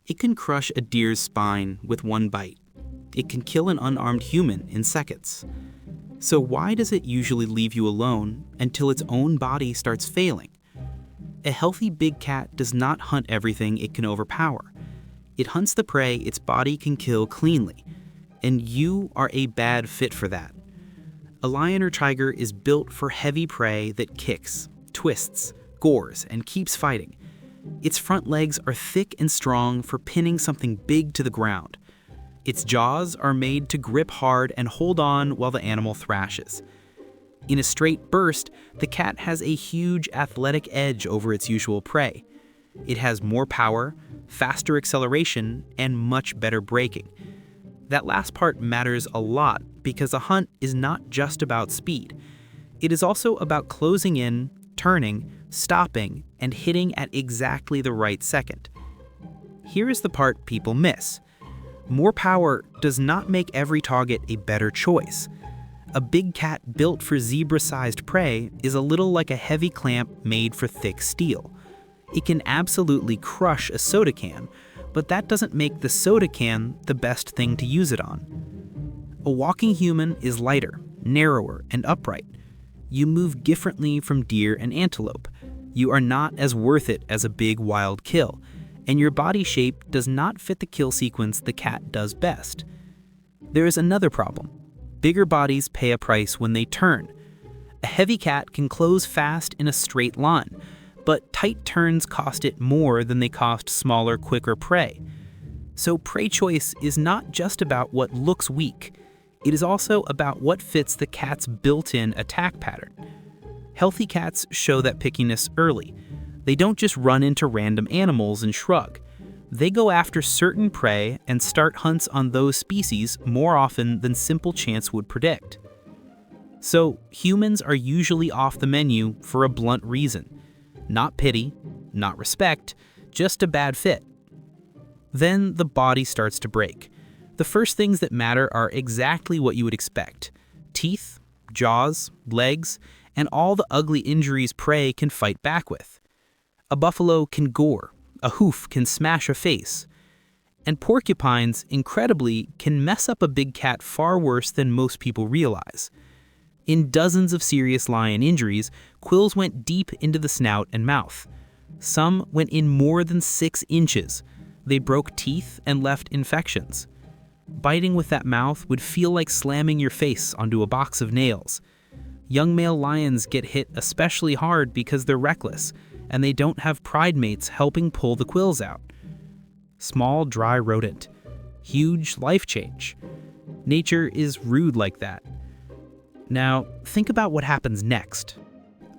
It can crush a deer's spine with one bite. It can kill an unarmed human in seconds. So why does it usually leave you alone until its own body starts failing? A healthy big cat does not hunt everything it can overpower. It hunts the prey its body can kill cleanly, and you are a bad fit for that. A lion or tiger is built for heavy prey that kicks, twists, gores, and keeps fighting. Its front legs are thick and strong for pinning something big to the ground. Its jaws are made to grip hard and hold on while the animal thrashes. In a straight burst, the cat has a huge athletic edge over its usual prey. It has more power, faster acceleration, and much better braking. That last part matters a lot because a hunt is not just about speed. It is also about closing in, turning, stopping, and hitting at exactly the right second. Here is the part people miss. More power does not make every target a better choice. A big cat built for zebra-sized prey is a little like a heavy clamp made for thick steel. It can absolutely crush a soda can, but that doesn't make the soda can the best thing to use it on. A walking human is lighter, narrower, and upright. You move differently from deer and antelope. You are not as worth it as a big wild kill, and your body shape does not fit the kill sequence the cat does best. There is another problem. Bigger bodies pay a price when they turn. A heavy cat can close fast in a straight line, but tight turns cost it more than they cost smaller, quicker prey. So prey choice is not just about what looks weak. It is also about what fits the cat's built-in attack pattern. Healthy cats show that pickiness early. They don't just run into random animals and shrug. They go after certain prey and start hunts on those species more often than simple chance would predict. So humans are usually off the menu for a blunt reason. Not pity, not respect, just a bad fit. Then the body starts to break. The first things that matter are exactly what you would expect: teeth, jaws, legs, and all the ugly injuries prey can fight back with. A buffalo can gore, a hoof can smash a face, and porcupines, incredibly, can mess up a big cat far worse than most people realize. In dozens of serious lion injuries, quills went deep into the snout and mouth. Some went in more than 6 inches. They broke teeth and left infections. Biting with that mouth would feel like slamming your face onto a box of nails. Young male lions get hit especially hard because they're reckless, and they don't have pride mates helping pull the quills out. Small, dry rodent. Huge life change. Nature is rude like that. Now, think about what happens next.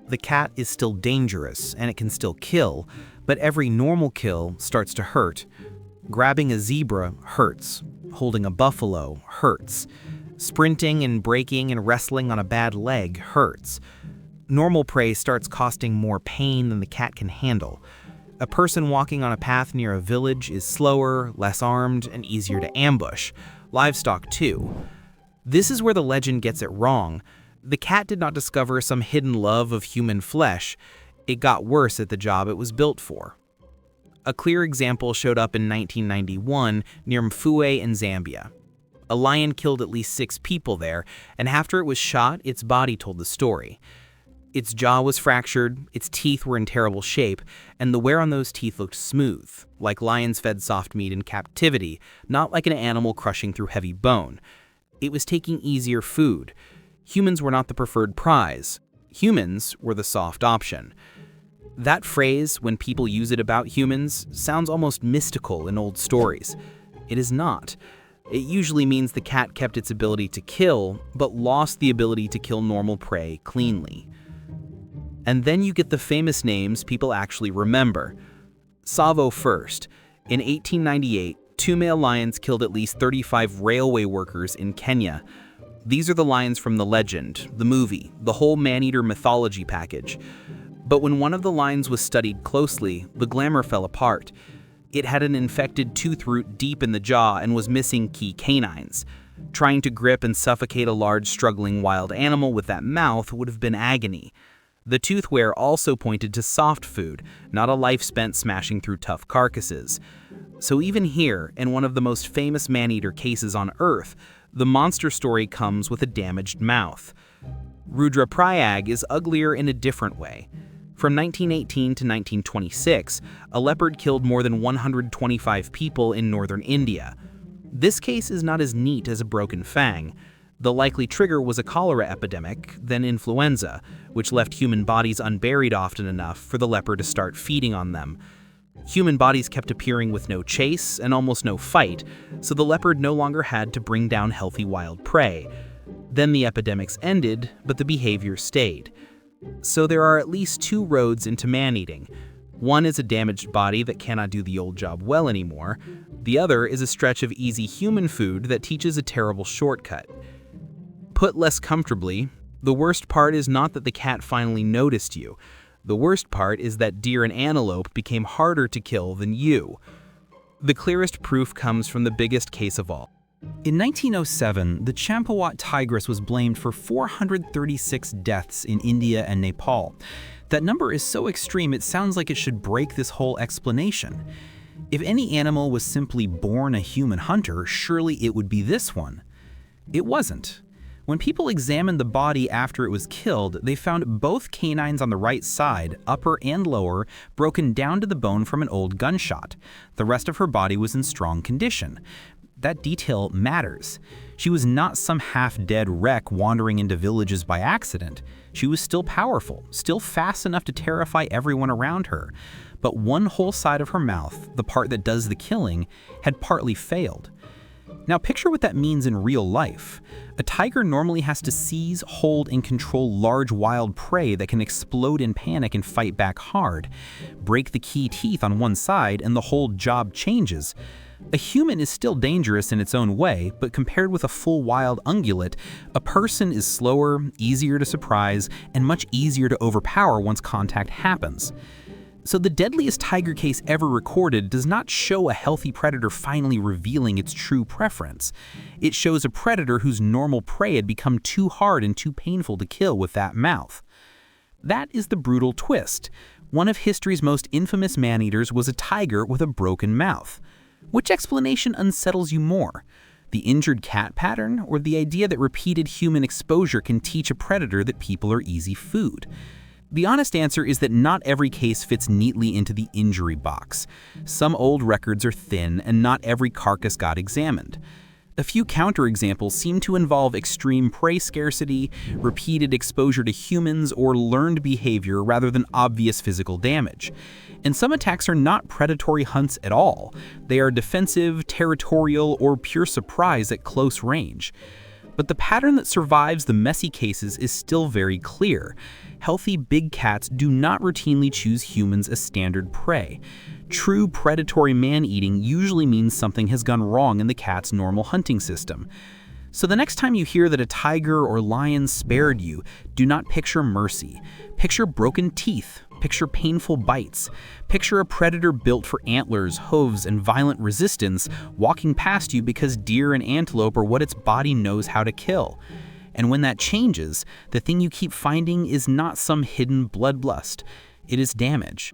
The cat is still dangerous, and it can still kill, but every normal kill starts to hurt. Grabbing a zebra hurts. Holding a buffalo hurts. Sprinting and breaking and wrestling on a bad leg hurts. Normal prey starts costing more pain than the cat can handle. A person walking on a path near a village is slower, less armed, and easier to ambush. Livestock too. This is where the legend gets it wrong. The cat did not discover some hidden love of human flesh. It got worse at the job it was built for. A clear example showed up in 1991 near Mfuwe in Zambia. A lion killed at least 6 people there, and after it was shot, its body told the story. Its jaw was fractured, its teeth were in terrible shape, and the wear on those teeth looked smooth, like lions fed soft meat in captivity, not like an animal crushing through heavy bone. It was taking easier food. Humans were not the preferred prize. Humans were the soft option. That phrase, when people use it about humans, sounds almost mystical in old stories. It is not. It usually means the cat kept its ability to kill, but lost the ability to kill normal prey cleanly. And then you get the famous names people actually remember. Tsavo first. In 1898, 2 male lions killed at least 35 railway workers in Kenya. These are the lions from the legend, the movie, the whole man-eater mythology package. But when one of the lions was studied closely, the glamour fell apart. It had an infected tooth root deep in the jaw and was missing key canines. Trying to grip and suffocate a large, struggling wild animal with that mouth would have been agony. The tooth wear also pointed to soft food, not a life spent smashing through tough carcasses. So even here, in one of the most famous man-eater cases on Earth, the monster story comes with a damaged mouth. Rudraprayag is uglier in a different way. From 1918 to 1926, a leopard killed more than 125 people in northern India. This case is not as neat as a broken fang. The likely trigger was a cholera epidemic, then influenza, which left human bodies unburied often enough for the leopard to start feeding on them. Human bodies kept appearing with no chase and almost no fight, so the leopard no longer had to bring down healthy wild prey. Then the epidemics ended, but the behavior stayed. So there are at least two roads into man-eating. One is a damaged body that cannot do the old job well anymore. The other is a stretch of easy human food that teaches a terrible shortcut. Put less comfortably, the worst part is not that the cat finally noticed you. The worst part is that deer and antelope became harder to kill than you. The clearest proof comes from the biggest case of all. In 1907, the Champawat tigress was blamed for 436 deaths in India and Nepal. That number is so extreme it sounds like it should break this whole explanation. If any animal was simply born a human hunter, surely it would be this one. It wasn't. When people examined the body after it was killed, they found both canines on the right side, upper and lower, broken down to the bone from an old gunshot. The rest of her body was in strong condition. That detail matters. She was not some half-dead wreck wandering into villages by accident. She was still powerful, still fast enough to terrify everyone around her. But one whole side of her mouth, the part that does the killing, had partly failed. Now picture what that means in real life. A tiger normally has to seize, hold, and control large wild prey that can explode in panic and fight back hard. Break the key teeth on one side and the whole job changes. A human is still dangerous in its own way, but compared with a full wild ungulate, a person is slower, easier to surprise, and much easier to overpower once contact happens. So the deadliest tiger case ever recorded does not show a healthy predator finally revealing its true preference. It shows a predator whose normal prey had become too hard and too painful to kill with that mouth. That is the brutal twist. One of history's most infamous man-eaters was a tiger with a broken mouth. Which explanation unsettles you more? The injured cat pattern, or the idea that repeated human exposure can teach a predator that people are easy food? The honest answer is that not every case fits neatly into the injury box. Some old records are thin, and not every carcass got examined. A few counterexamples seem to involve extreme prey scarcity, repeated exposure to humans, or learned behavior rather than obvious physical damage. And some attacks are not predatory hunts at all. They are defensive, territorial, or pure surprise at close range. But the pattern that survives the messy cases is still very clear. Healthy big cats do not routinely choose humans as standard prey. True predatory man-eating usually means something has gone wrong in the cat's normal hunting system. So the next time you hear that a tiger or lion spared you, do not picture mercy. Picture broken teeth. Picture painful bites. Picture a predator built for antlers, hooves, and violent resistance walking past you because deer and antelope are what its body knows how to kill. And when that changes, the thing you keep finding is not some hidden bloodlust. It is damage.